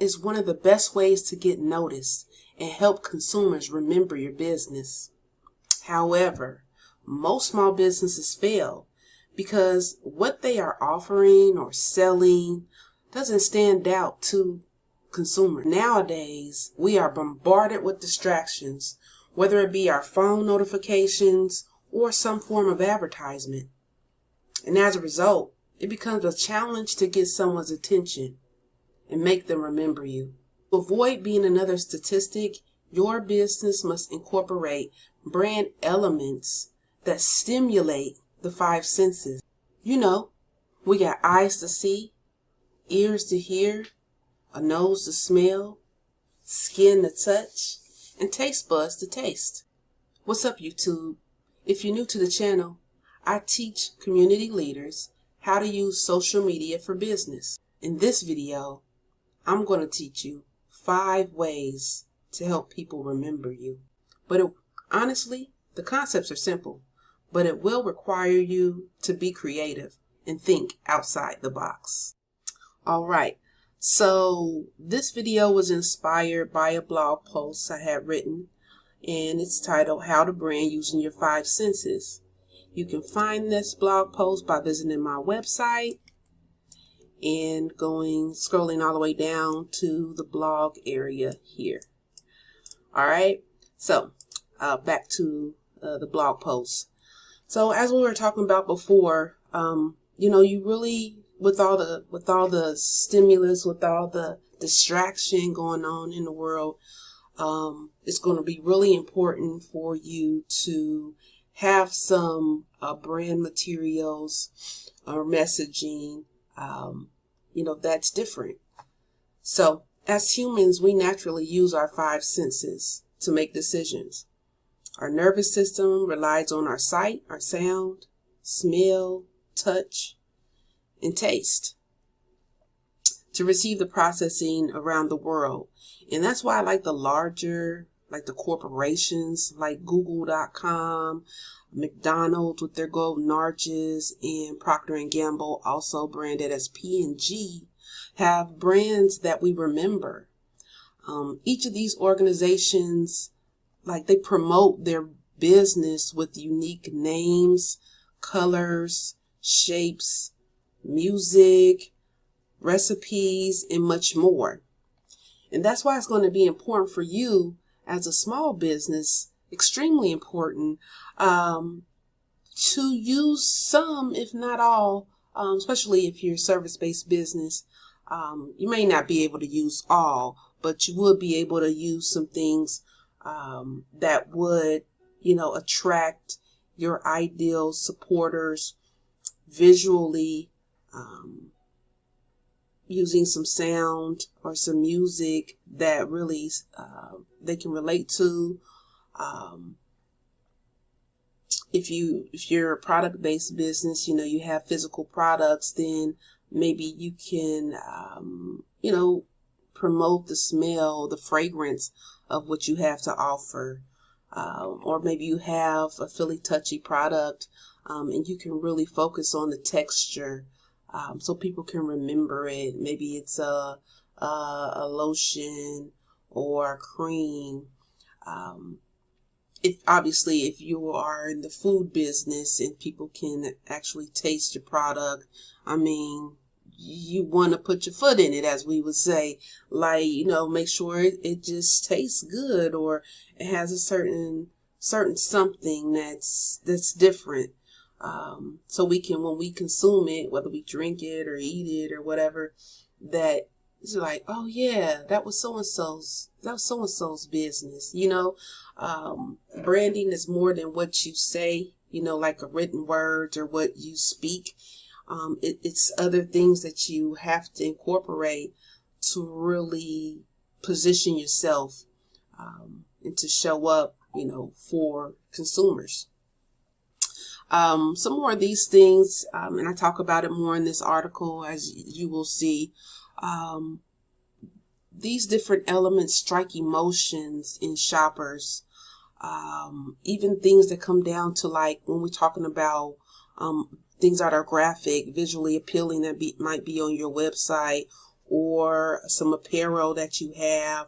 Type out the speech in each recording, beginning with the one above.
is one of the best ways to get noticed and help consumers remember your business. However, most small businesses fail because what they are offering or selling doesn't stand out to consumers. Nowadays, we are bombarded with distractions, whether it be our phone notifications or some form of advertisement. And as a result, it becomes a challenge to get someone's attention and make them remember you. To avoid being another statistic, your business must incorporate brand elements that stimulate the five senses. You know, we got eyes to see, ears to hear, a nose to smell, skin to touch, and taste buds to taste. What's up, YouTube? If you're new to the channel, I teach community leaders how to use social media for business. In this video, I'm going to teach you 5 ways to help people remember you. But honestly, the concepts are simple, but it will require you to be creative and think outside the box. All right, so this video was inspired by a blog post I had written, and it's titled How to Brand Using Your 5 Senses. You can find this blog post by visiting my website and scrolling all the way down to the blog area here. All right, so back to the blog post. So as we were talking about before, you really, with all the stimulus, with all the distraction going on in the world, it's going to be really important for you to have some brand materials or messaging, that's different. So as humans, we naturally use our 5 senses to make decisions. Our nervous system relies on our sight, our sound, smell, touch, and taste to receive the processing around the world. And that's why I like the corporations like Google.com, McDonald's with their golden arches, and Procter & Gamble, also branded as P&G, have brands that we remember. Each of these organizations, they promote their business with unique names, colors, shapes, music, recipes, and much more. And that's why it's going to be important for you as a small business, extremely important, to use some, if not all, especially if you're a service-based business. You may not be able to use all, but you would be able to use some things that would, attract your ideal supporters visually, using some sound or some music that really they can relate to. If you're a product-based business, you have physical products, then maybe you can, promote the smell, the fragrance of what you have to offer. Or maybe you have a Philly Touchy product, and you can really focus on the texture, so people can remember it. Maybe it's a lotion or a cream. If you are in the food business and people can actually taste your product, you want to put your foot in it, as we would say, make sure it just tastes good, or it has a certain something that's different. So we can, when we consume it, whether we drink it or eat it or whatever, that it's like, oh yeah, that was so-and-so's business. Branding is more than what you say, like a written words or what you speak. It's other things that you have to incorporate to really position yourself, and to show up, for consumers. Some more of these things, and I talk about it more in this article, as you will see. These different elements strike emotions in shoppers. Even things that come down to, like, when we're talking about things that are graphic, visually appealing, that might be on your website or some apparel that you have,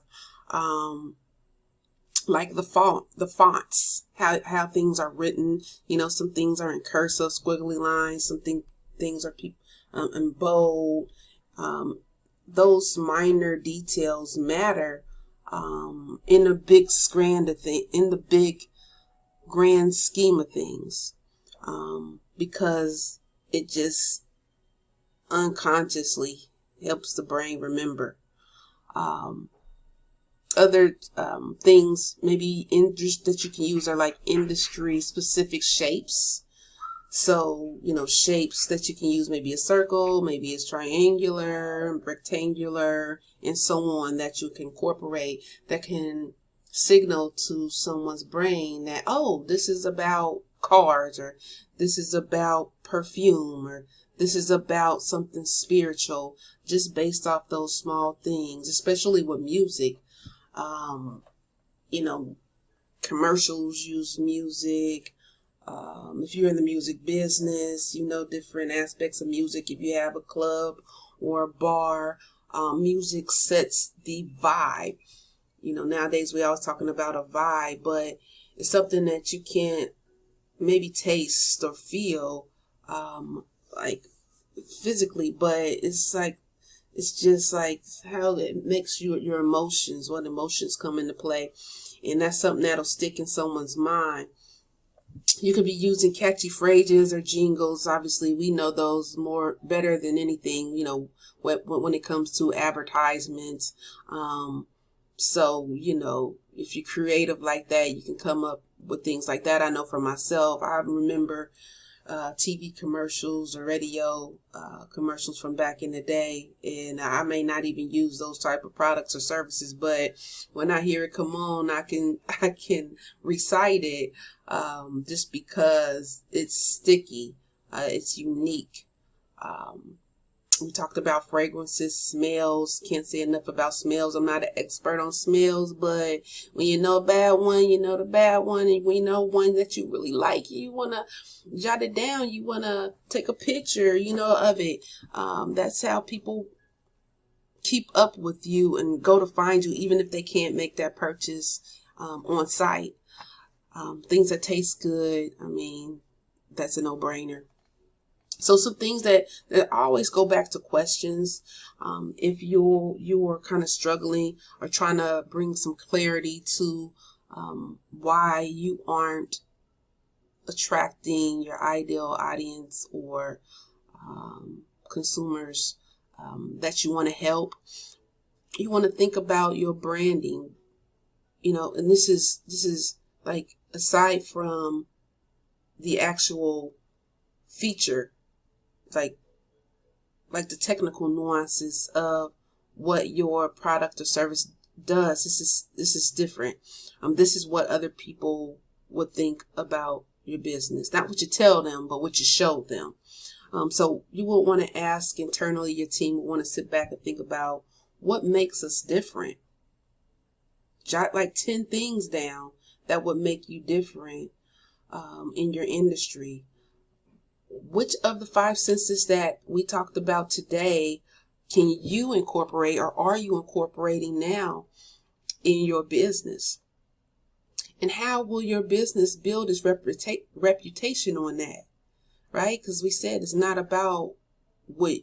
like the fonts, how things are written. You know, some things are in cursive, squiggly lines, things are in bold. Those minor details matter in the big grand scheme of things, because it just unconsciously helps the brain remember. Other things maybe that you can use are like industry specific shapes. So, you know, shapes that you can use, maybe a circle, maybe it's triangular, rectangular, and so on, that you can incorporate, that can signal to someone's brain that, oh, this is about cars, or this is about perfume, or this is about something spiritual, just based off those small things, especially with music. You know, commercials use music. If you're in the music business, you know different aspects of music. If you have a club or a bar, music sets the vibe. You know, nowadays we always talking about a vibe, but it's something that you can't maybe taste or feel, like physically, but it's just like how it makes your emotions, what emotions come into play. And that's something that'll stick in someone's mind. You could be using catchy phrases or jingles. Obviously, we know those better than anything, you know, when it comes to advertisements. So, you know, if you're creative like that, you can come up with things like that. I know for myself, I remember TV commercials or radio commercials from back in the day, and I may not even use those type of products or services, but when I hear it come on, I can recite it, just because it's sticky, it's unique. We talked about fragrances, smells. Can't say enough about smells. I'm not an expert on smells, but when you know a bad one, you know the bad one. And when you know one that you really like, you want to jot it down. You want to take a picture, you know, of it. That's how people keep up with you and go to find you, even if they can't make that purchase on site. Things that taste good, I mean, that's a no-brainer. So some things that always go back to questions. If you're kind of struggling or trying to bring some clarity to why you aren't attracting your ideal audience or consumers that you want to help, you want to think about your branding. You know, and this is like, aside from the actual feature, like the technical nuances of what your product or service does. This is different. This is what other people would think about your business. Not what you tell them, but what you show them. So you will want to ask internally, your team will want to sit back and think about what makes us different. Jot like 10 things down that would make you different in your industry. Which of the 5 senses that we talked about today can you incorporate, or are you incorporating now in your business? And how will your business build its reputation on that? Right? Because we said it's not about what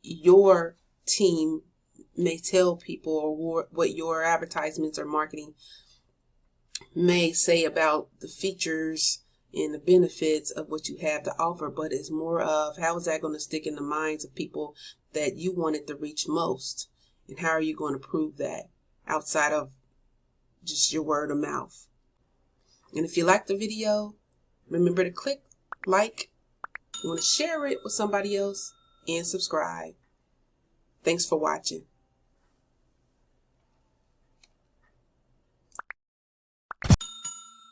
your team may tell people or what your advertisements or marketing may say about the features and the benefits of what you have to offer, but it's more of how is that going to stick in the minds of people that you wanted to reach most, and how are you going to prove that outside of just your word of mouth. And if you like the video, remember to click like, you want to share it with somebody else, and subscribe. Thanks for watching.